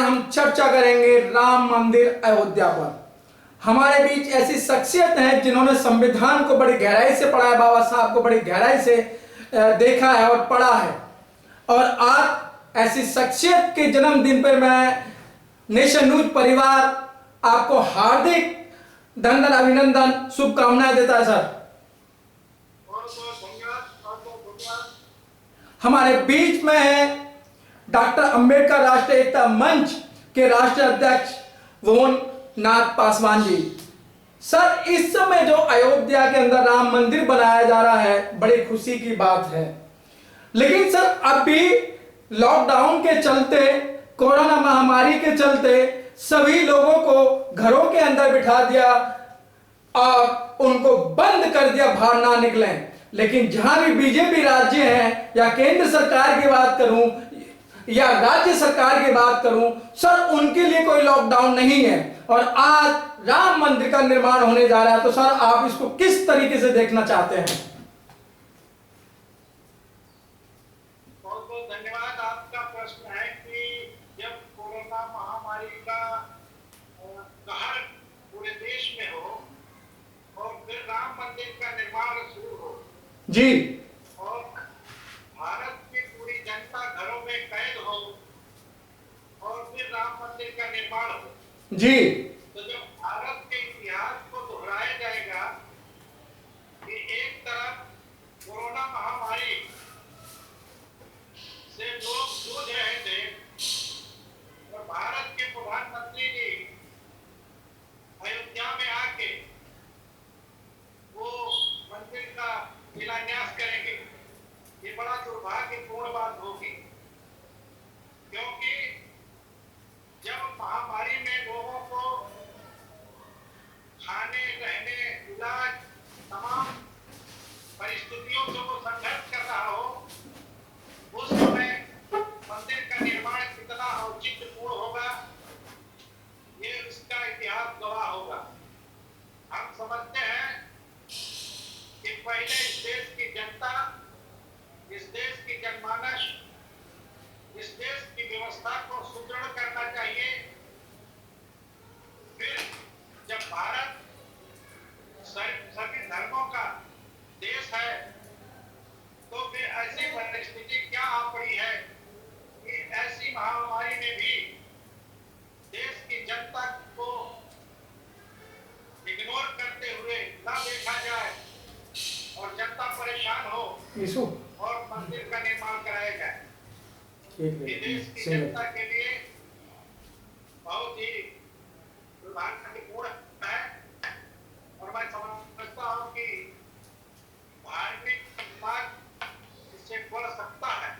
आज हम चर्चा करेंगे राम मंदिर अयोध्या पर। हमारे बीच ऐसी शख्सियत हैं जिन्होंने संविधान को बड़ी गहराई से पढ़ा है, बाबा साहब को बड़ी गहराई से देखा है और पढ़ा है। और आज ऐसी शख्सियत के जन्मदिन पर मैं नेशन न्यूज परिवार आपको हार्दिक धन्यवाद, अभिनंदन, शुभकामनाएं देता है सर। हमारे बीच में है डॉक्टर अंबेडकर राष्ट्रीय एकता मंच के राष्ट्रीय अध्यक्ष भुवन नाथ पासवान जी। सर, इस समय जो अयोध्या के अंदर राम मंदिर बनाया जा रहा है, बड़ी खुशी की बात है, लेकिन सर अभी लॉकडाउन के चलते, कोरोना महामारी के चलते सभी लोगों को घरों के अंदर बिठा दिया और उनको बंद कर दिया, बाहर ना निकलें। लेकिन जहां भी बीजेपी राज्य हैं या केंद्र सरकार की बात करूं या राज्य सरकार की बात करूं, सर उनके लिए कोई लॉकडाउन नहीं है और आज राम मंदिर का निर्माण होने जा रहा है। तो सर आप इसको किस तरीके से देखना चाहते हैं? बहुत बहुत धन्यवाद। आपका प्रश्न है कि जब कोरोना महामारी का कहर पूरे देश में हो और फिर राम मंदिर का निर्माण शुरू हो जी, और भारत की पूरी जनता घरों में कैद हो और फिर राम मंदिर का निर्माण हो जी, तो जब भारत के इतिहास को दोहराया जाएगा कि एक तरफ कोरोना महामारी से लोग जूझ रहे थे और भारत के प्रधानमंत्री जी अयोध्या में आके वो मंदिर का शिलान्यास करेंगे, ये बड़ा दुर्भाग्यपूर्ण बात होगी। क्योंकि जब महामारी में लोगों को खाने, रहने, इलाज, तमाम परिस्थितियों से वो संघर्ष कर रहा हो, उस समय मंदिर का निर्माण कितना औचित्यपूर्ण होगा, ये इसका इतिहास गवाह होगा। हम समझते हैं कि पहले इस देश की जनता, इस देश की जनमानस, इस देश की व्यवस्था को सुदृढ़ करना चाहिए। फिर जब भारत सभी धर्मों का देश है तो फिर ऐसी परिस्थिति क्या आ पड़ी है कि ऐसी महामारी में भी देश की जनता को इग्नोर करते हुए ना देखा जाए और जनता परेशान हो और मंदिर का निर्माण कराया जाए। देश की जनता के लिए बहुत ही दुर्भाग्यपूर्ण है और मैं समझता हूँ कि धार्मिक समाज इससे बढ़ सकता है।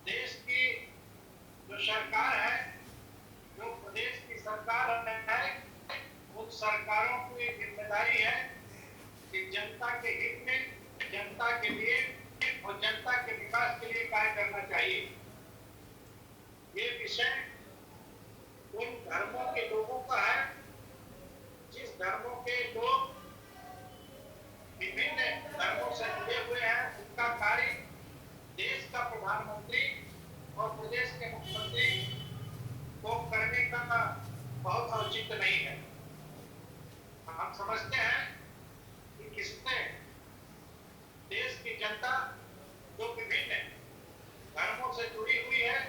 देश की जो सरकार है, जो प्रदेश की सरकार है, उन सरकारों की जिम्मेदारी है कि जनता के हित में, जनता के लिए और जनता के विकास के लिए कार्य करना चाहिए। ये विषय उन धर्मों के लोगों का है जिस धर्मों के लोग विभिन्न धर्मों से जुड़े हुए हैं। उनका कार्य देश का प्रधानमंत्री और प्रदेश के मुख्यमंत्री को करने का बहुत औचित्य नहीं है। हम समझते हैं कि किसने देश की जनता जो विभिन्न धर्मों से जुड़ी हुई है,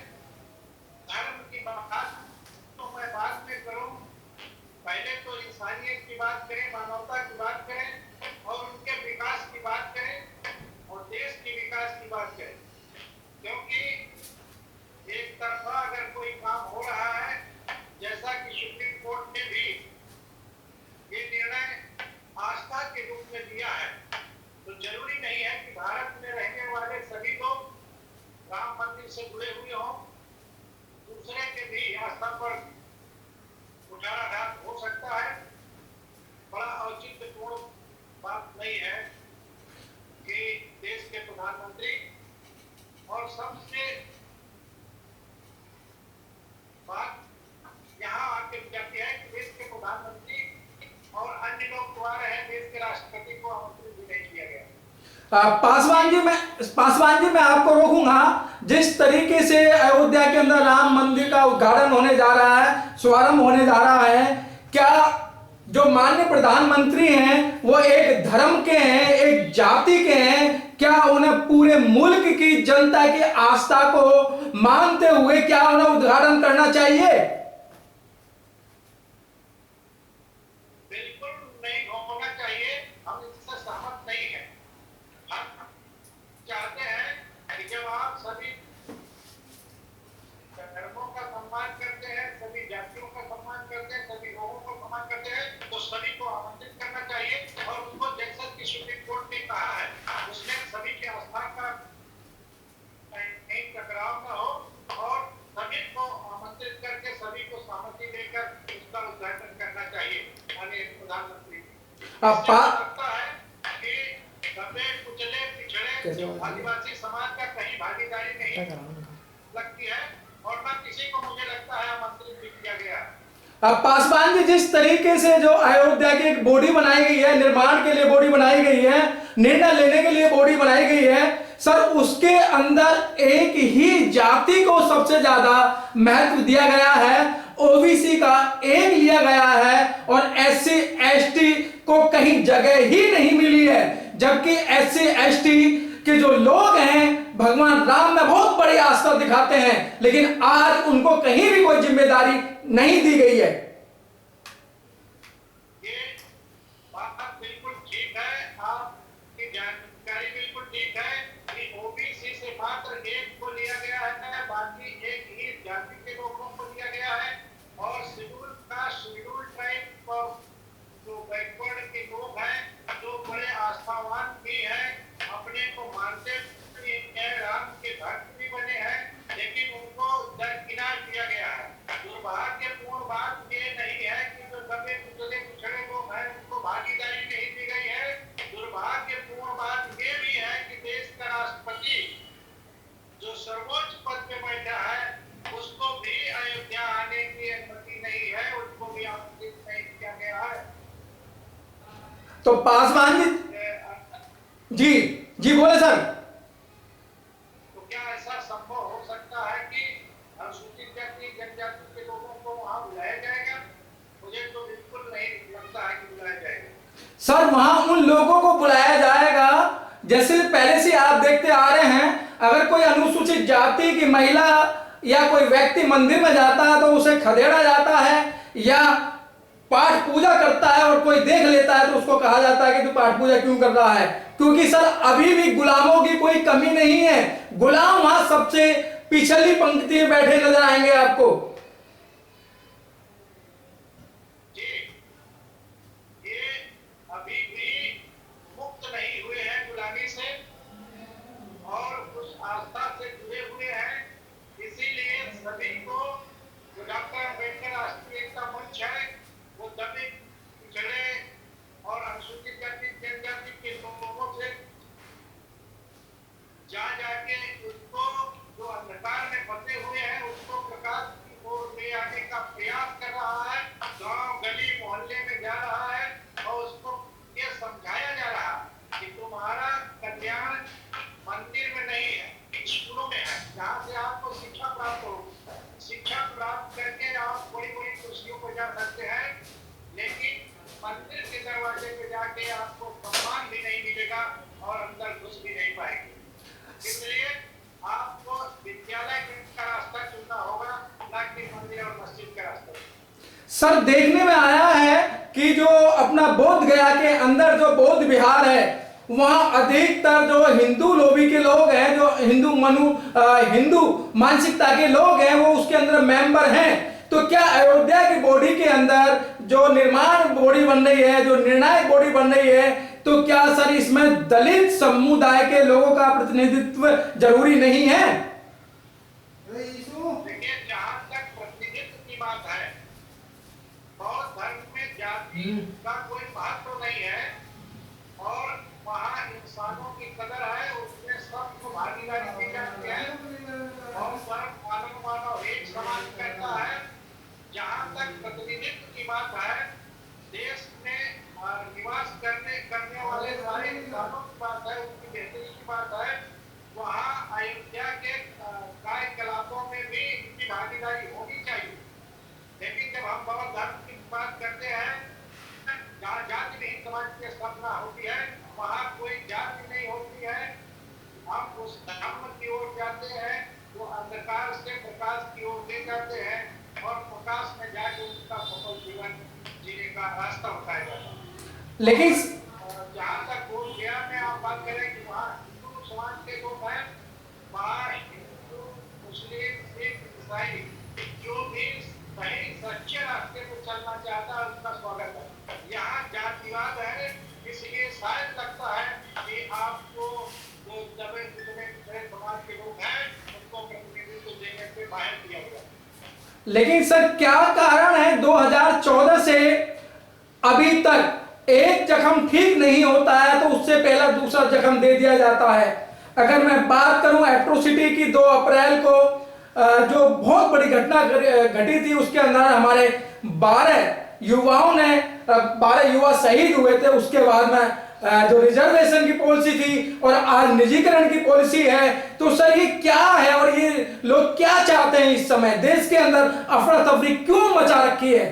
धर्म की बात तो मैं बाद में करूं, पहले तो इंसानियत की बात करें, मानवता की बात करें और उनके विकास की बात करें और देश के विकास की बात करें। क्योंकि एक तरफा अगर कोई काम हो रहा है, जैसा कि सुप्रीम कोर्ट ने भी ये निर्णय आस्था के रूप में दिया है, तो जरूरी नहीं है कि भारत में रहने वाले सभी लोग राम मंदिर से जुड़े हुए हों। दूसरे के भी आस्था पर कुठाराघात हो सकता है। बड़ा औचित्यपूर्ण बात नहीं है कि देश के प्रधानमंत्री और सबसे बात यहाँ आके जाती है कि देश के प्रधानमंत्री और अन्य लोग तो आ रहे हैं, देश के राष्ट्रपति को आमंत्रित भी नहीं किया गया। पासवान जी मैं आपको रोकूंगा। जिस तरीके से अयोध्या के अंदर राम मंदिर का उद्घाटन होने जा रहा है, शुभारंभ होने जा रहा है, क्या जो माननीय प्रधानमंत्री हैं वो एक धर्म के हैं, एक जाति के हैं, क्या उन्हें पूरे मुल्क की जनता की आस्था को मानते हुए क्या उन्हें उद्घाटन करना चाहिए? बिल्कुल नहीं होना चाहिए, हम इससे सहमत नहीं है। हम चाहते हैं कि जब आप सभी धर्मों का सम्मान करते हैं, सभी जातियों का सम्मान करते हैं, सभी लोगों का सम्मान करते हैं, तो सभी को आमंत्रित करना चाहिए और उनको जैसा कि सुप्रीम कोर्ट ने कहा है उसमें सभी की आस्था का कहीं टकराव न हो और सभी को आमंत्रित करके सभी को सहमति देकर उसका उद्घाटन करना चाहिए। माननीय प्रधानमंत्री लगता है कि दबे कुचले पिछड़े आदिवासी समाज का कहीं भागीदारी नहीं लगती है और न किसी को मुझे लगता है आमंत्रित भी किया गया है। अब पासवान जी, जिस तरीके से जो अयोध्या की एक बॉडी बनाई गई है, निर्माण के लिए बॉडी बनाई गई है, निर्णय लेने के लिए बॉडी बनाई गई है, सर उसके अंदर एक ही जाति को सबसे ज्यादा महत्व दिया गया है, ओबीसी का एक लिया गया है और एससी एसटी को कहीं जगह ही नहीं मिली है, जबकि एससी एसटी के जो लोग हैं भगवान राम में बहुत बड़ी आस्था दिखाते हैं, लेकिन आज उनको कहीं भी कोई जिम्मेदारी नहीं दी गई है। ये बात बिल्कुल ठीक है, आपकी जानकारी बिल्कुल ठीक है कि ओबीसी से मात्र एक को लिया गया है, बाकी एक ही जाति के लोगों को लिया गया है और शेड्यूल कास्ट, शेड्यूल ट्राइब और जो बैकवर्ड के लोग हैं, जो बड़े आस्थावान भी हैं, अपने को मानते राम के भक्त भी बने हैं, लेकिन उनको दरकिनार किया गया है। दुर्भाग्यपूर्ण बात ये नहीं है कि जो दबे कुचले पिछड़े लोग हैं उनको भागीदारी नहीं दी गई है। दुर्भाग्यपूर्ण बात ये भी है कि देश का राष्ट्रपति जो सर्वोच्च पद पे बैठा है उसको भी अयोध्या आने की अनुमति नहीं है, उसको भी आमंत्रित नहीं किया गया है। तो पासवान जी जी बोले सर। तो क्या ऐसा संभव हो सकता है कि अनुसूचित जाति जनजाति के लोगों को वहां बुलाया जाएगा? मुझे तो बिल्कुल नहीं लगता है कि बुलाया जाएगा। सर वहां उन लोगों को बुलाया जाएगा जैसे पहले से आप देखते आ रहे हैं, अगर कोई अनुसूचित जाति की महिला या कोई व्यक्ति मंदिर में जाता है तो उसे खदेड़ा जाता है या पाठ पूजा करता है और कोई देख लेता है तो उसको कहा जाता है कि तू पाठ पूजा क्यों कर रहा है, क्योंकि सर अभी भी गुलामों की कोई कमी नहीं है। गुलाम वहां सबसे पिछली पंक्ति में बैठे नजर आएंगे आपको। जी, ये अभी भी मुक्त नहीं हुए हैं गुलामी से और उस आस्था से जुड़े हुए हैं, इसीलिए सभी को जो डॉक्टर अम्बेडकर राष्ट्रीय एकता मंच है वो दबे पिछड़े और अनुसूचित जाति जनजाति के लोगों से जा जाके उसको जो अंधकार में फंसे हुए हैं उसको प्रकाश की ओर ले आने का प्रयास कर रहा है। गांव गली मोहल्ले में जा रहा है और उसको ये समझाया जा रहा है कि तुम्हारा कल्याण मंदिर में नहीं है, स्कूलों में है, जहाँ से आपको शिक्षा प्राप्त हो। शिक्षा प्राप्त करके आप बड़ी बड़ी कुर्सियों पर जा सकते हैं, लेकिन मंदिर के दरवाजे पे जाके आपको सम्मान भी नहीं मिलेगा और अंदर घुस भी नहीं पाएंगे। इसलिए आपको विद्यालय का रास्ता चुनना होगा, न कि मंदिर और मस्जिद का रास्ता। सर देखने में आया है कि जो अपना बोध गया के अंदर जो बौद्ध विहार है वहां अधिकतर जो हिंदू लोबी के लोग हैं, जो हिंदू मानसिकता के लोग हैं, वो उसके अंदर मेंबर हैं। तो क्या अयोध्या की बॉडी के अंदर जो निर्माण बॉडी बन रही है, जो निर्णायक बॉडी बन रही है, तो क्या सर इसमें दलित समुदाय के लोगों का प्रतिनिधित्व जरूरी नहीं है? देखिए, जहां तक प्रतिनिधित्व की बात है, बौद्ध धर्म में जाति का कोई महत्व नहीं है और वहाँ इंसानों की कदर है, उसमें सबको भागीदारी दी जाती है और सब मानव एक समान करता है। जहाँ तक प्रतिनिधित्व की बात है, देश में निवास करने वाले सारे इंसानों की बात है, उनकी बेहतरी की बात है, वहाँ अयोध्या के प्रकाश की ओर ले जाते हैं और प्रकाश में जाकर उनका सफल जीवन जीने का रास्ता बताया जाता है। लेकिन जहाँ तक बोध गया में आप बात करें कि वहाँ हिंदू समाज के लोग हैं, वहाँ हिंदू मुस्लिम सिख ईसाई जो भी सही सच्चे रास्ते पर चलना चाहता है उसका स्वागत है। यहाँ जातिवाद है, इसलिए शायद लगता है कि आपको जो दबे कुचले पिछड़े समाज के लोग हैं उनको प्रतिनिधित्व देने से बाहर किया गया। लेकिन सर क्या कारण है 2014 से अभी तक एक जख्म ठीक नहीं होता है तो उससे पहला दूसरा जख्म दे दिया जाता है। अगर मैं बात करूं एट्रोसिटी की 2 अप्रैल को जो बहुत बड़ी घटना घटी थी, उसके अंदर हमारे 12 युवाओं ने 12 युवा शहीद हुए थे। उसके बाद में जो रिजर्वेशन की पॉलिसी थी और आज निजीकरण की पॉलिसी है, तो सर ये क्या है और ये लोग क्या चाहते हैं? इस समय देश के अंदर अफरा तफरी क्यों मचा रखी है?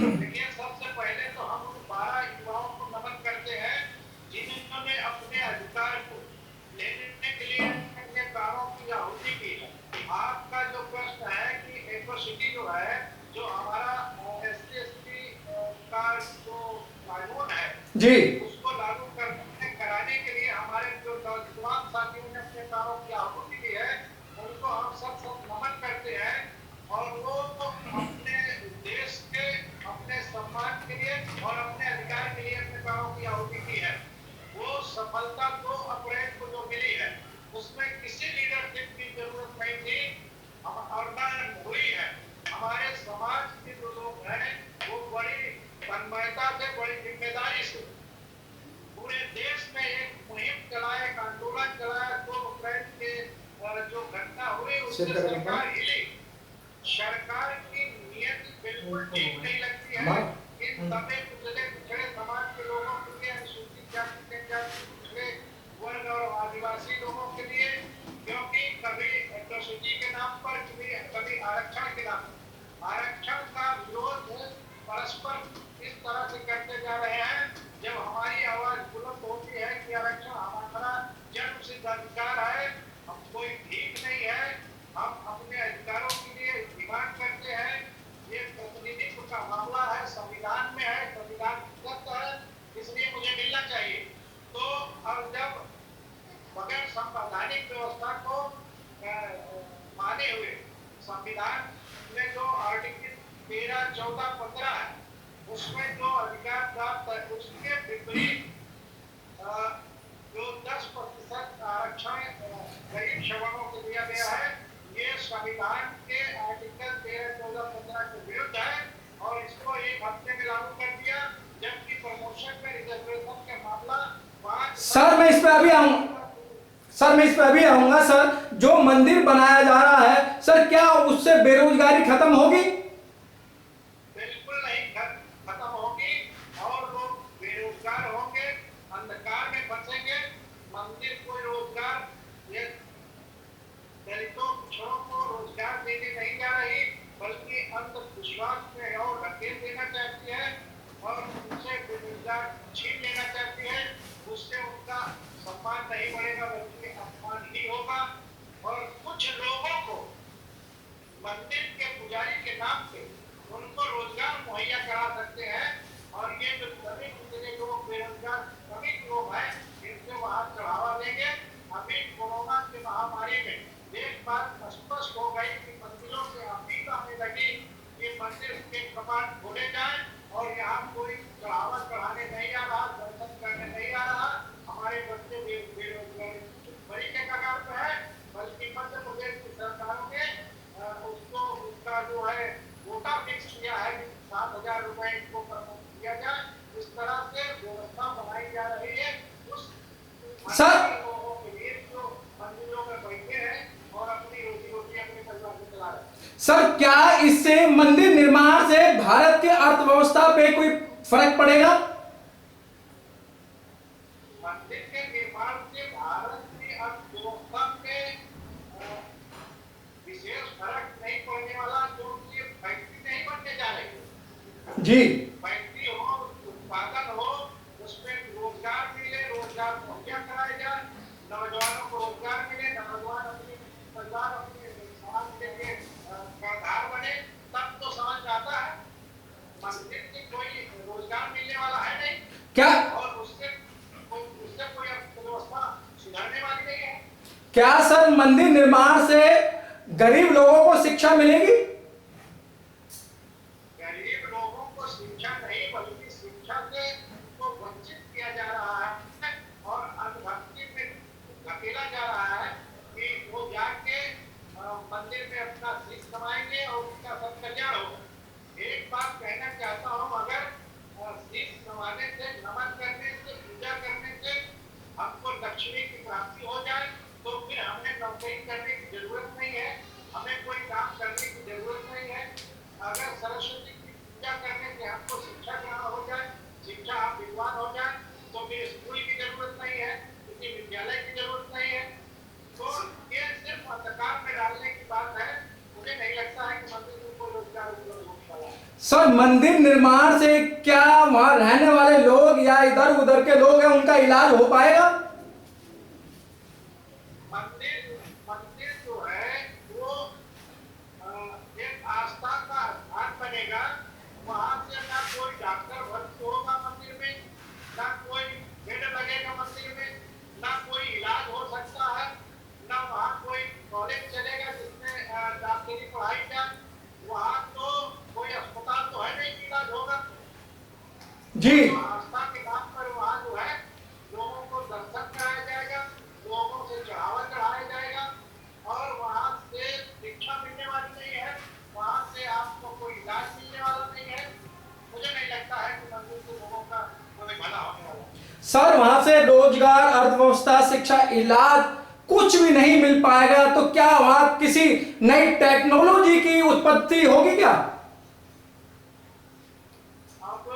देखिए, सबसे पहले तो हम उन 12 युवाओं को नमन करते हैं जिन्होंने अपने अधिकार को लेने के लिए अपने प्राणों की आहुति की है। आपका जो प्रश्न है कि एट्रोसिटी जो है, जो हमारा SC/ST का जो कानून है जी, उसको लागू कराने के लिए हमारे जो नौजवान साथियों ने अपने प्राणों की आहुति दी है, उनको हम सब नमन करते हैं। और वो अपने देश के अपने सम्मान के लिए और अपने अधिकार के लिए अपने प्राणों की आहुति दी है। वो सफलता 2 अप्रैल को जो मिली है उसमें किसी लीडरशिप की जरूरत नहीं थी और न हुई है। हमारे समाज के जो लोग हैं वो बड़ी तन्मयता से, बड़ी जिम्मेदारी से पूरे देश में एक मुहिम चलाए, एक आंदोलन चलाया। 2 अप्रैल के जो घटना हुई उससे सरकार हिली। सरकार की नीयत बिल्कुल ठीक नहीं लगती है। इन दबे कुचले पिछड़े समाज के लोगों के लिए, अनुसूचित जाति जनजाति पिछड़े वर्ग और आदिवासी लोगों के लिए, क्योंकि कभी एट्रोसिटी के नाम पर, कभी आरक्षण के नाम पर। आरक्षण का विरोध परस्पर इस तरह से करते जा रहे हैं। जब हमारी आवाज बुलंद होती है कि आरक्षण हमारा जन्म सिद्ध अधिकार है, हम कोई ठीक नहीं है, हम अपने अधिकारों के लिए डिमांड करते हैं। ये प्रतिनिधित्व का मामला है, संविधान में है, संविधान दत्त है, इसलिए मुझे मिलना चाहिए। तो अब जब बगैर संवैधानिक व्यवस्था को माने हुए संविधान में जो आर्टिकल 13, 14, 15 है उसमें जो अधिकार प्राप्त है उसके विपरीत जो 10% आरक्षण गरीब श्रवणों को दिया गया है, ये संविधान के आर्टिकल 13, 14, 15 के विरुद्ध है और इसको 1 हफ्ते में लागू कर दिया। जबकि प्रमोशन में रिजर्वेशन का मामला 5 सर मैं इस पे अभी आऊंगा। सर जो मंदिर बनाया जा रहा है सर, क्या उससे बेरोजगारी खत्म होगी? बिल्कुल नहीं खत्म होगी और लोग बेरोजगार होंगे, अंधकार में फंसेंगे। मंदिर कोई रोजगार, ये दलितों पिछड़ों को रोजगार देने नहीं जा रही, बल्कि अंधविश्वास में और ढकेल देना चाहती है और उनसे बेरोजगार छीन लेना चाहती है। उससे उनका सम्मान नहीं बढ़ेगा बल्कि अपमान ही होगा। और कुछ लोगों को मंदिर के पुजारी के नाम पे उनको रोजगार मुहैया करा सकते हैं और ये जो दबे कुचले लोग, बेरोजगार श्रमिक लोग हैं, इनसे वहां चढ़ावा देंगे। अभी कोरोना की महामारी में एक बात स्पष्ट हो गई कि मंदिरों से अपील आने लगी कि मंदिर के कपाट खोले जाए और यहाँ कोई चढ़ावा चढ़ाने नहीं आ रहा, दर्शन करने नहीं आ रहा। हमारे बच्चे बेरोजगारी बड़ी के कगार पे है, बल्कि मध्य प्रदेश की सरकारों ने उसको उसका जो है कोटा फिक्स किया है कि 7,000 रुपए इनको प्रमोट किया जाए। इस तरह से व्यवस्था बनाई जा रही है उस लोगों के लिए जो मंदिरों में बैठे हैं और अपनी रोजी रोटी अपने परिवार को चला रहे हैं। सर क्या इससे मंदिर निर्माण से भारत के अर्थव्यवस्था पे कोई फर्क पड़ेगा? मंदिर के निर्माण से भारत की अर्थव्यवस्था में विशेष फर्क नहीं पड़ने वाला, क्योंकि फैक्ट्री नहीं बनने जा रही जी, फैक्ट्री हो, उत्पादन हो, उसमें रोजगार मिले, रोजगार मुहैया कराया जाए, नौजवानों को रोजगार मिले, नौजवान अपनी परिवार अपनी क्या सर मंदिर निर्माण से गरीब लोगों को शिक्षा मिलेगी? गरीब लोगों को शिक्षा नहीं बल्कि शिक्षा से उनको वंचित किया जा रहा है और अंधभक्ति में धकेला जा रहा है कि वो जाके मंदिर में अपना शीश नवाएंगे और उनका सब कल्याण होगा। एक बात कहना चाहता हूँ, अगर शीश नवाने से, नमन करने से, पूजा करने से हमको लक्ष्मी की प्राप्ति हो जाए तो फिर हमें नौकरी करने की जरूरत नहीं है, हमें कोई काम करने की जरूरत नहीं है। अगर सरस्वती की पूजा करने से हमको शिक्षा ग्रहण हो जाए, शिक्षा हम विद्वान हो जाए, तो फिर स्कूल की जरूरत नहीं है, किसी विद्यालय की जरूरत नहीं है। तो ये सिर्फ अंधकार में डालने की बात है। मुझे नहीं लगता है कि मंदिर में कोई रोजगार उपलब्ध होने वाला है। सर मंदिर निर्माण से क्या वहां रहने वाले लोग या इधर उधर के लोग हैं उनका इलाज हो पाएगा? मंदिर जो है वो एक आस्था का स्थान बनेगा। वहां से ना कोई डॉक्टर भर्ती होगा मंदिर में, ना कोई बेड लगेगा मंदिर में, ना कोई इलाज हो सकता है, ना वहाँ कोई कॉलेज चलेगा जिसमें डॉक्टरी पढ़ाई जाए। वहाँ तो कोई अस्पताल तो है नहीं कि इलाज होगा जी। तो आस्था के नाम पर वहाँ जो है लोगों को दर्शन कराया जाएगा, लोगों से चढ़ावा चढ़ाया जाएगा और वहाँ से शिक्षा मिलने वाली नहीं है, वहाँ से आपको कोई इलाज मिलने वाला नहीं है। मुझे नहीं लगता है कि मंदिर से लोगों का कोई भला होने वाला है। सर वहां से रोजगार, अर्थव्यवस्था, शिक्षा, इलाज कुछ भी नहीं मिल पाएगा तो क्या वहां किसी नई टेक्नोलॉजी की उत्पत्ति होगी क्या? अब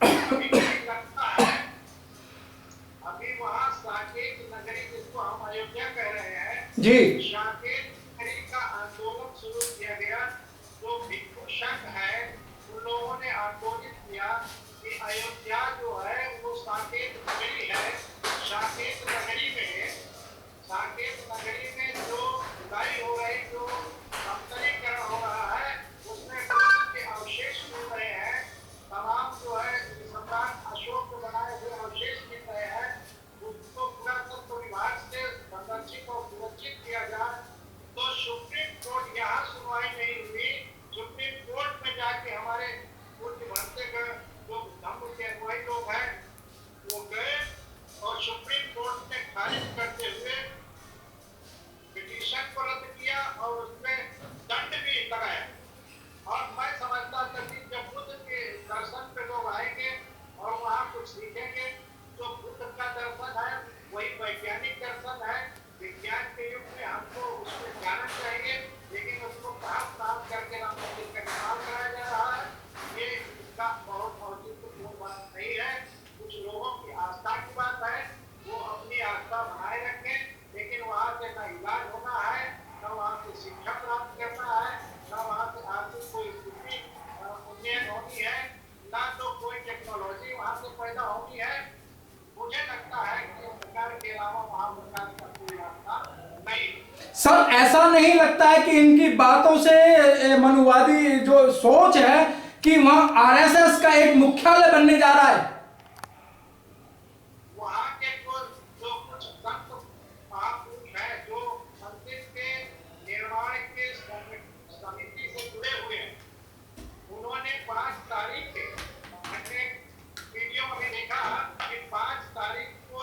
अभी नहीं लगता है। अभी वहाँ साकेत नगरी जिसको हम अयोध्या कह रहे हैं, जी। साकेत नगरी का आंदोलन शुरू किया गया। जो भिक्षु संघ है उन लोगों ने आंदोलित किया कि अयोध्या जो है वो साकेत नगरी है। साकेत नगरी में जो खुदाई हो रही, जो समतलीकरण हो रहा है, उसमें पत्थर के अवशेष मिल रहे हैं। तमाम जो है सम्राट अशोक के बनाए हुए अवशेष मिल रहे हैं। उसको पुरातत्व विभाग से संरक्षित और सुरक्षित किया जाए। तो सुप्रीम कोर्ट यहाँ सुनवाई नहीं हुई। सुप्रीम कोर्ट में जाके हमारे पूर्व भरते जो धर्म के अनुयायी लोग हैं वो गए और सुप्रीम कोर्ट ने खारिज करते हुए पिटीशन को रद्द किया और उसमें दंड भी लगाया। और मैं समझता था कि जब बुद्ध के दर्शन पे लोग आएंगे और वहाँ कुछ सीखेंगे तो बुद्ध का दर्शन है वही वैज्ञानिक दर्शन है। विज्ञान के युग में हमको उसमें जाना चाहिए, लेकिन उसको काम करके राम मंदिर का निर्माण कराया जा रहा है। ये इसका बहुत औचित्यपूर्ण बात नहीं है। कुछ लोगों की आस्था की बात है, वो अपनी आस्था बनाए रखें, लेकिन वहाँ से ना इलाज होना है, ना वहाँ से शिक्षा प्राप्त करना है, ना वहाँ से आर्थिक कोई स्थिति उन्नयन होनी है, ना तो कोई टेक्नोलॉजी वहाँ से पैदा होनी है। मुझे लगता है कि सरकार के अलावा वहाँ सरकार का कोई रास्ता नहीं। सर ऐसा नहीं लगता है कि इनकी बातों से मनुवादी जो सोच है कि वहां आरएसएस का एक मुख्यालय बनने जा रहा है? वहाँ के जो कुछ संत महापुरुष हैं जो मंदिर के निर्माण के समिति से जुड़े हुए हैं, उन्होंने 5 तारीख के मैंने वीडियो में देखा कि 5 तारीख को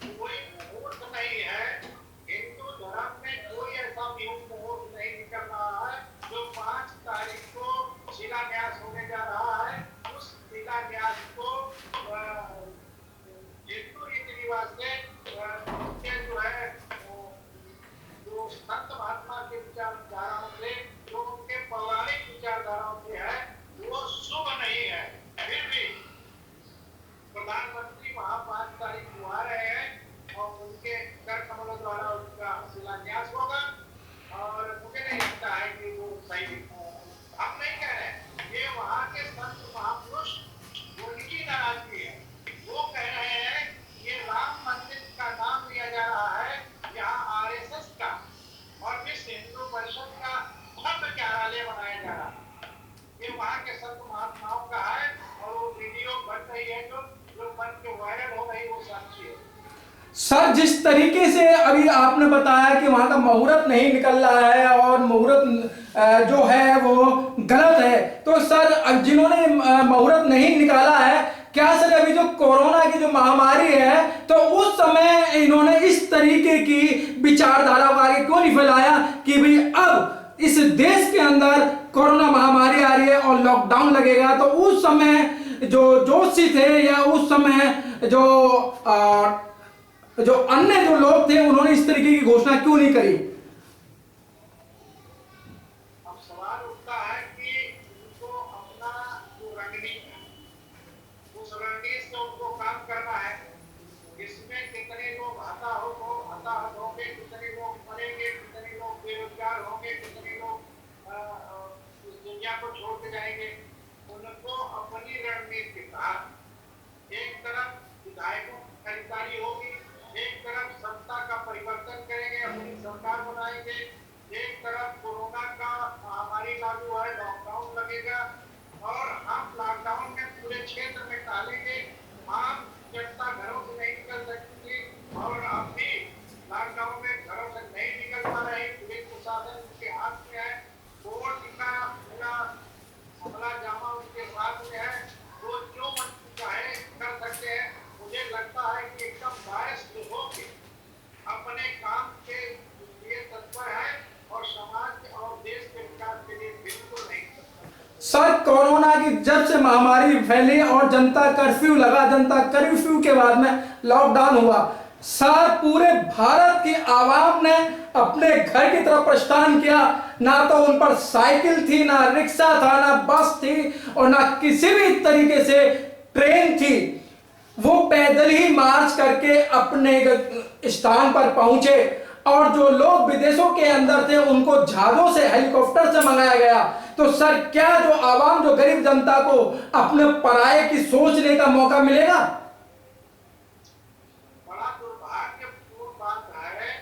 कोई मुहूर्त नहीं है। हिंदू धर्म में कोई ऐसा मुहूर्त नहीं निकल रहा है। जो 5 तारीख को शिलान्यास होने जा रहा है, उस शिलान्यास को सर, जिस तरीके से अभी आपने बताया कि वहां का मुहूर्त नहीं निकल रहा है और मुहूर्त जो है वो गलत है, तो सर अब जिन्होंने मुहूर्त नहीं निकाला है, क्या सर अभी जो कोरोना की जो महामारी है तो उस समय इन्होंने इस तरीके की विचारधारा को आगे क्यों नहीं फैलाया कि भाई अब इस देश के अंदर कोरोना महामारी आ रही है और लॉकडाउन लगेगा, तो उस समय जो जोशी थे या उस समय जो अन्य जो लोग थे उन्होंने इस तरीके की घोषणा क्यों नहीं करी? अब सवाल उठता है कि उनको अपना जो रणनीति है, उस रणनीति से उनको काम करना है। इसमें कितने लोग हताहत होंगे, कितने लोग मरेंगे, कितने लोग बेरोजगार होंगे, कितने लोग इस दुनिया को छोड़ के जाएंगे, उनको अपनी रणनीति के तहत एक तरफ विधायकों की खरीदारी होगी, एक तरफ सत्ता का परिवर्तन करेंगे, अपनी सरकार बनाएंगे, एक तरफ कोरोना का महामारी लागू है, लॉकडाउन लगेगा और हम लॉकडाउन में पूरे क्षेत्र में डालेंगे। आम जनता घरों से नहीं निकल सकती और अब भी लॉकडाउन में घरों से नहीं निकल पा रही। पुलिस प्रशासन उनके हाथ में है, कोर्ट का पूरा हमला जामा उनके साथ में है, वो जो मन चाहे कर सकते हैं। मुझे लगता है कि एकदम बायस होके अपने काम के लिए तत्पर है और समाज और देश के विकास के लिए बिल्कुल नहीं। सर, कोरोना की जब से महामारी फैली और जनता कर्फ्यू लगा, जनता कर्फ्यू के बाद में लॉकडाउन हुआ, सर पूरे भारत की आवाम ने अपने घर की तरफ प्रस्थान किया। ना तो उन पर साइकिल थी, ना रिक्शा था, ना बस थी और ना किसी भी तरीके से ट्रेन थी। वो पैदल ही मार्च करके अपने स्थान पर पहुंचे और जो लोग विदेशों के अंदर थे उनको जहाजों से, हेलीकॉप्टर से मंगाया गया। तो सर, क्या जो आवाम, जो गरीब जनता को अपने पराये की सोचने का मौका मिलेगा? बड़ा दुर्भाग्यपूर्ण बात है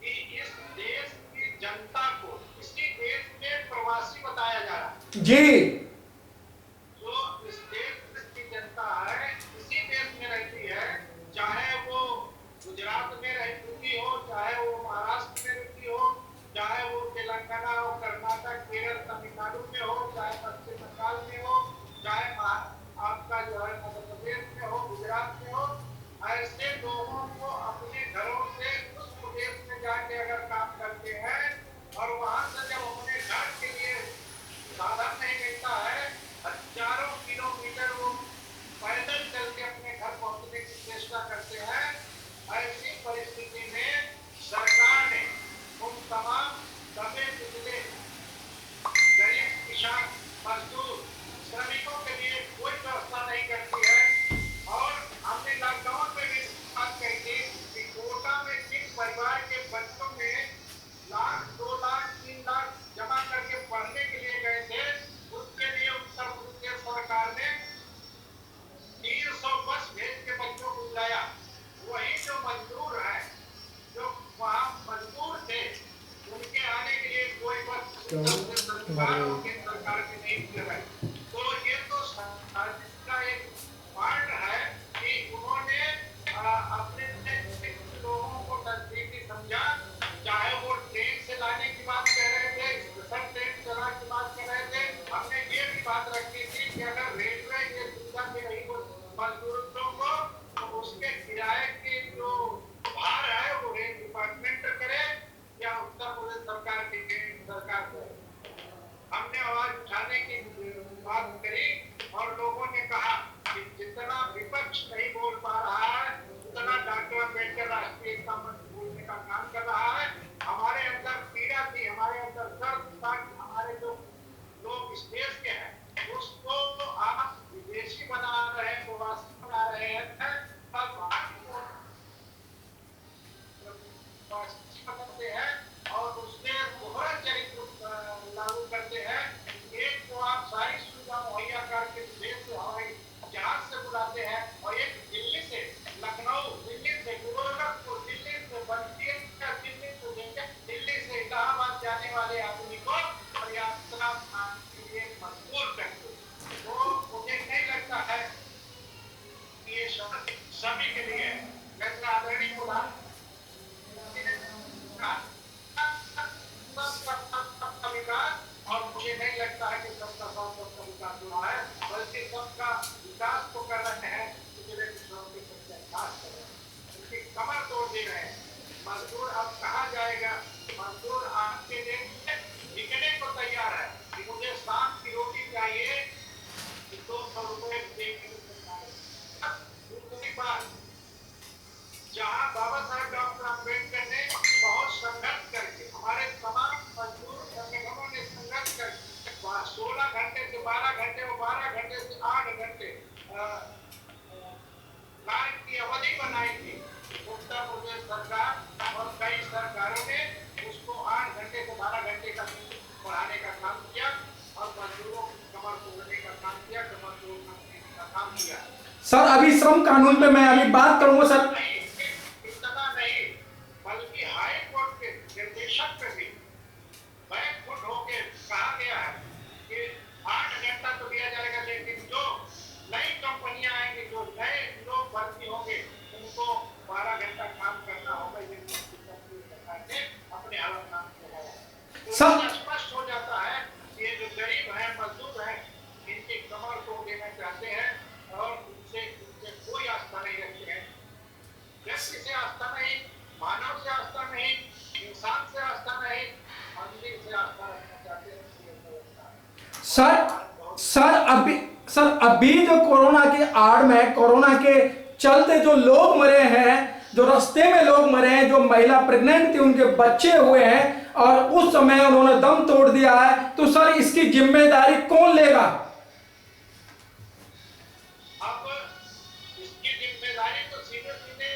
कि इस देश की जनता को इसी देश में प्रवासी बताया जा रहा है। जी, जो इस देश की जनता है, इसी देश में रहती है, चाहे वो गुजरात में रहती हो, चाहे वो महाराष्ट्र में रहती हो, चाहे वो तेलंगाना हो, कर्नाटक, केरल, तमिलनाडु में हो, चाहे पश्चिम बंगाल में हो, चाहे आपका जो है मध्य प्रदेश में हो, गुजरात में हो, ऐसे लोगों को अपने घरों से उस प्रदेश में जाके अगर काम करते हैं और वहां से जब अपने घर के लिए साधन नहीं मिलता है, हजारों किलोमीटर वो पैदल चल के अपने घर पहुंचने की चेष्टा करते हैं। ऐसी परिस्थिति में सरकार ने उन तमाम दबे कुचले गरीब किसान, मजदूर, श्रमिकों के लिए कोई व्यवस्था नहीं करती है। और हमने लॉकडाउन में भी बात कही थी कि कोटा में जिन परिवार के बच्चों में लाख, 2 लाख, 3 लाख जमा करके पढ़ने के लिए गए थे, उसके लिए उत्तर प्रदेश सरकार ने 300 बस भेज के बच्चों को बुलाया। वही जो मजदूर है, जो वहाँ मजदूर थे, उनके आने के लिए कोई बस सरकार और केंद्र सरकार की नहीं मिल रही। तो ये तो साजिश का एक पार्ट है कि उन्होंने अपने लोगों को नजदीकी समझा। चाहे वो ट्रेन से लाने की बात कह रहे थे, स्पेशल ट्रेन चला की बात कर रहे थे, हमने ये भी बात रखी थी कि अगर रेलवे ये सुविधा मिल रही हो मजदूरों को, तो उसके किराए के जो भार है वो रेल डिपार्टमेंट करे या उत्तर प्रदेश सरकार की सरकार करे। हमने आवाज उठाने की बात करी और लोगों ने कहा कि जितना विपक्ष नहीं बोल पा रहा है, उतना डॉक्टर अम्बेडकर राष्ट्रीय एकता मंच बोलने का काम कर रहा है। हमारे अंदर पीड़ा थी, हमारे अंदर दर्द था कि हमारे जो लोग इस देश के हैं उसको आप विदेशी बना रहे हैं, प्रवासी बना रहे हैं, करते हैं और उसके दोहरा चरित्र लागू करते हैं। एक को आप सारी सुविधा मुहैया करके देश से हवाई जहाज से बुलाते हैं और एक दिल्ली से लखनऊ, दिल्ली से गोरखपुर, दिल्ली से बंसी, दिल्ली से दिल्ली से इलाहाबाद जाने वाले आदमी को यात्रा के लिए मजबूर करते। तो मुझे नहीं लगता है कि ये सभी के लिए जैसे आदरणीय सर अभी श्रम कानून पे मैं अभी बात करूंगा सर। नहीं, इतना नहीं, बल्कि हाई कोर्ट के निर्देशक पे भी बैकफुट होके कहा गया है कि 8 घंटा तो दिया जाएगा, लेकिन जो नई कंपनियां आएंगी, जो नए लोग भर्ती होंगे, उनको 12 घंटा काम करना होगा। ये सरकार ने अपने हलफनामे में है। तो स्पष्ट हो जाता है कि ये जो गरीब है, मजदूर है, इनकी कमर तोड़ देना चाहते हैं और उनसे कोई आस्था नहीं रखते हैं। व्यक्ति से आस्था नहीं, मानव से आस्था नहीं, इंसान से आस्था नहीं, मंदिर से आस्था रखना चाहते हैं। सर अभी जो कोरोना के आड़ में, कोरोना के चलते जो लोग मरे हैं, जो रास्ते में लोग मरे हैं, जो महिला प्रेग्नेंट थी, उनके बच्चे हुए हैं और उस समय उन्होंने दम तोड़ दिया है, तो सर इसकी जिम्मेदारी कौन लेगा? अब इसकी जिम्मेदारी तो सीधे सीधे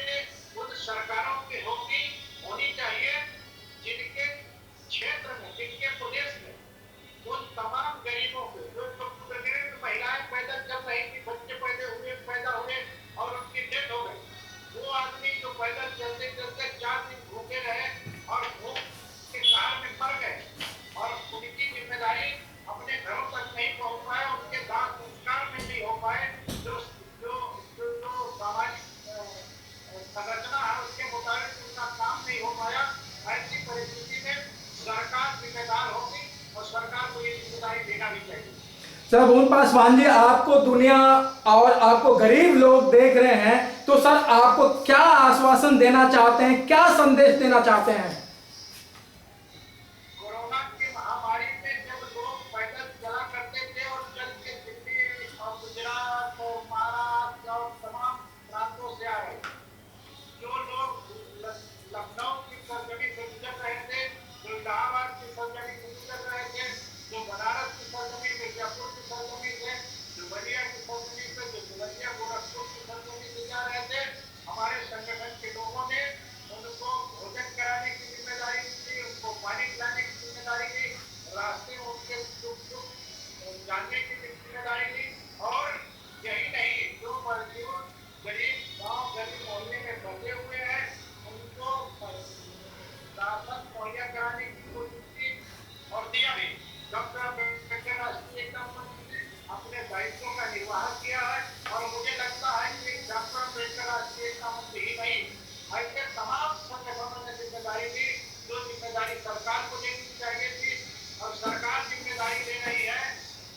उन सरकारों की होनी चाहिए जिनके क्षेत्र में, जिनके प्रदेश में उन तमाम गरीबों को, जो प्रेग्नेंट महिलाएं पैदा कर रही थी, बच्चे पैदा हुए और उनकी डेथ हो गई, वो आदमी जो पैदल चलते चलते 4 दिन भूखे रहे और भूख के कारण में मर गए और उनकी जिम्मेदारी अपने घरों तक नहीं पहुंच पाए, उनके दाह संस्कार में नहीं हो पाए, जो सामाजिक संरचना है उसके मुताबिक उनका काम नहीं हो पाया। ऐसी परिस्थिति में सरकार जिम्मेदार होगी और सरकार को ये जिम्मेदारी देना भी चाहिए। सर भुवन पासवान जी, आपको दुनिया और आपको गरीब लोग देख रहे हैं, तो सर आपको क्या आश्वासन देना चाहते हैं, क्या संदेश देना चाहते हैं? कोरोना की महामारी में जब लोग पैदल चला करते थे और चल के दिल्ली और गुजरात और महाराष्ट्र और तमाम प्रांतों से आ रहे, जो लोग लखनऊ की सरजमी से गुजर रहे थे, जो इलाहाबाद की सरजमी से गुजर रहे थे, जो बनारस की सरजमी, मिर्जापुर की सरजमी से, जो बलिया की सरजमी से, जो सिमरिया गोरखपुर की सरजमी से जा रहे थे, हमारे संगठन के लोगों ने उनको भोजन कराने की जिम्मेदारी दी, उनको पानी पिलाने की जिम्मेदारी दी, रास्ते में उनके सुख जानने की जिम्मेदारी दी। और यही नहीं, जो मजदूर गरीब गांव गरीब मोहल्ले में बसे हुए हैं, उनको राशन मुहैया कराने की कोशिश की और दिया भी। डॉक्टर अम्बेडकर राष्ट्रीय एकता मंच ने अपने दायित्वों का निर्वाह किया है और मुझे लगता है कि डॉक्टर अम्बेडकर राष्ट्रीय एकता मंच ही नहीं, ऐसे तमाम संगठनों ने जिम्मेदारी दी, जो जिम्मेदारी सरकार को देनी चाहिए थी और सरकार जिम्मेदारी ले रही है।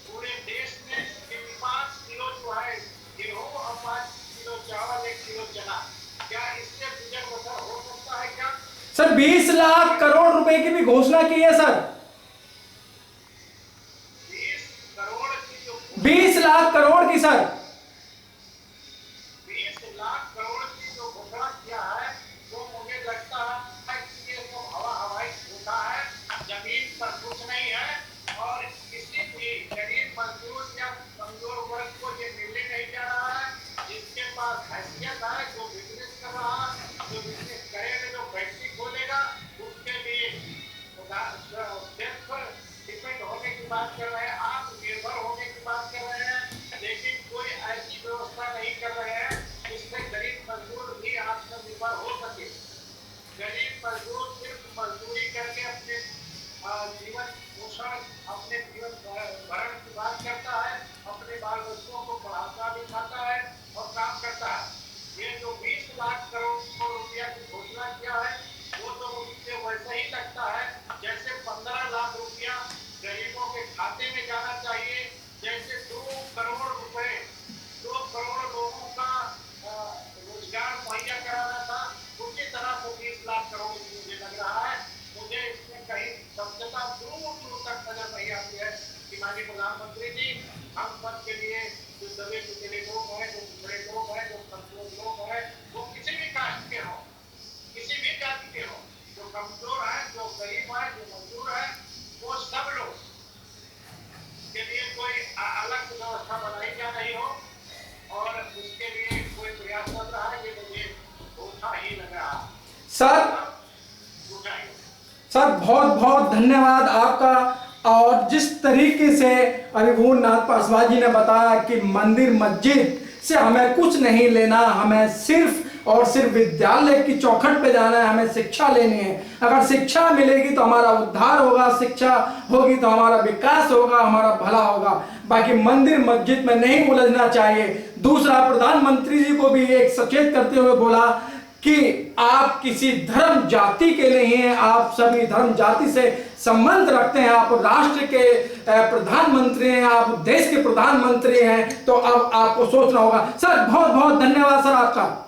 पूरे देश में 5 किलो जो है गेहूं और 5 किलो चावल, 1 किलो चना, क्या इससे गुजर बसर हो सकता है क्या? सर 20 लाख करोड़ रुपए की भी घोषणा की है सर। 20 लाख करोड़ की सर, 20 लाख करोड़ की जो घोषणा किया है, वो मुझे लगता है कि ये सब हवाई झूठा है, जमीन पर कुछ नहीं है और किसी भी गरीब मजदूर या कमजोर वर्ग को ये मिलने नहीं जा रहा है। जिसके पास हैसियत है, जो बिजनेस कर रहा है, जो बिजनेस करेगा, जो फैक्ट्री खोलेगा, उसके लिए डिपेंड होने की बात कर रहे हैं, आत्मनिर्भर होने की बात कर रहे हैं, लेकिन कोई ऐसी व्यवस्था नहीं कर रहे हैं जिससे गरीब मजदूर भी आत्मनिर्भर हो सके। गरीब मजदूर सिर्फ मजदूरी करके अपने जीवन पोषण, अपने जीवन भरण की बात करता है, अपने बाल बच्चों को पढ़ाता भी खाता है और काम करता है। ये जो 20 लाख करोड़ रुपया की घोषणा किया है, वो तो मुझे वैसे ही लगता है जैसे 15 लाख रुपया गरीबों के खाते में जाना चाहिए, जैसे 2 करोड़ रुपए 2 करोड़ लोगों का रोजगार मुहैया कराना था, उसी तरह से 20 लाख करोड़ मुझे लग रहा है। मुझे इसमें कहीं सत्यता दूर तक नजर नहीं आती है कि माननीय प्रधानमंत्री जी हम सब के लिए जो दबे कुचले लोग हैं, जो पिछड़े लोग हैं, जो कमजोर लोग हैं, वो किसी भी कास्ट के हों, किसी भी जाति के हों, जो कमजोर है, जो गरीब है, जो मजदूर है, वो सब लोग के लिए कोई अलग व्यवस्था बनाई जा रही हो और उसके लिए कोई प्रयास चल रहा है, ये मुझे धोखा ही लग रहा है। सर बहुत बहुत धन्यवाद आपका। और जिस तरीके से अभी भुवन नाथ पासवान जी ने बताया कि मंदिर मस्जिद से हमें कुछ नहीं लेना, हमें सिर्फ और सिर्फ विद्यालय की चौखट पे जाना है, हमें शिक्षा लेनी है। अगर शिक्षा मिलेगी तो हमारा उद्धार होगा, शिक्षा होगी तो हमारा विकास होगा, हमारा भला होगा। बाकी मंदिर मस्जिद में नहीं उलझना चाहिए। दूसरा, प्रधानमंत्री जी को भी एक सचेत करते हुए बोला कि आप किसी धर्म जाति के नहीं हैं, आप सभी धर्म जाति से संबंध रखते हैं, आप राष्ट्र के प्रधानमंत्री हैं, आप देश के प्रधानमंत्री हैं, तो अब आपको सोचना होगा। सर बहुत बहुत धन्यवाद सर आपका।